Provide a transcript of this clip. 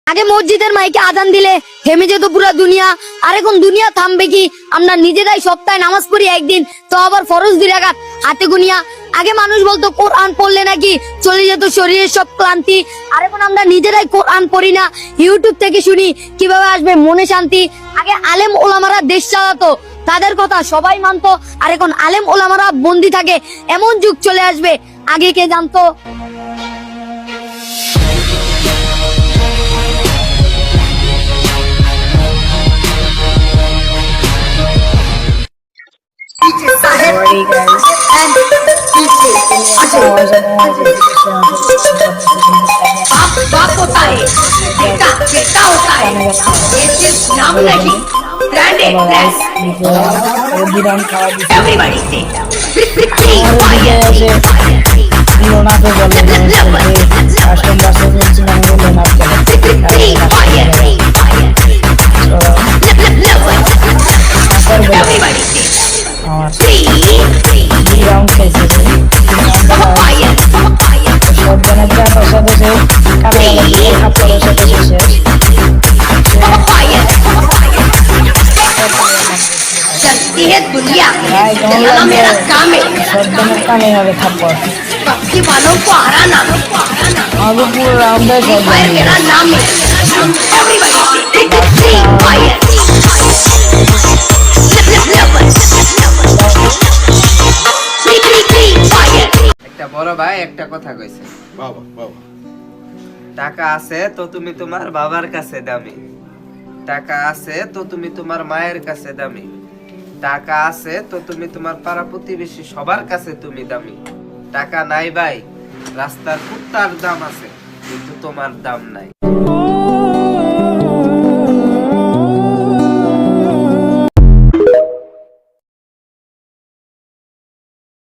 আগে মসজিদের মাইকে আজান দিলে থেমে যেত পুরো দুনিয়া, আর এখন দুনিয়া থামবে কি? আমরা নিজেরাই সপ্তাহে নামাজ পড়ি একদিন, তো আবার ফরজ 2 রাকাত হাতে গুনিয়া। আগে মানুষ বলতো কোরআন পড়লে নাকি চলে যেত শরীরের সব ক্লান্তি, আর এখন আমরা নিজেরাই কোরআন পড়ি না, ইউটিউব থেকে শুনি কিভাবে আসবে মনে শান্তি। আগে আলেম ওলামারা দেশ চালাতো, তাদের কথা সবাই মানতো, আর এখন আলেম ওলামারা বন্দি থাকে, এমন যুগ চলে আসবে আগে কে জানতো? Sorry guys. बाप होता है, बेटा बेटा होता है, ये सिर्फ नाम नहीं, ब्रांड है, brand. Everybody say, free everybody say, चलती है दुनिया, चलाना मेरा काम है, पक्षी वालों को हराना फायर मेरा नाम है। একটা বড় ভাই একটা কথা কইছে, বাবা বাবা টাকা আছে তো তুমি তোমার বাবার কাছে দামি, টাকা আছে তো তুমি তোমার মায়ের কাছে দামি, টাকা আছে তো তুমি তোমার পাড়া প্রতিবেশী সবার কাছে তুমি দামি। টাকা নাই ভাই, রাস্তার কুত্তার দাম আছে কিন্তু তোমার দাম নাই।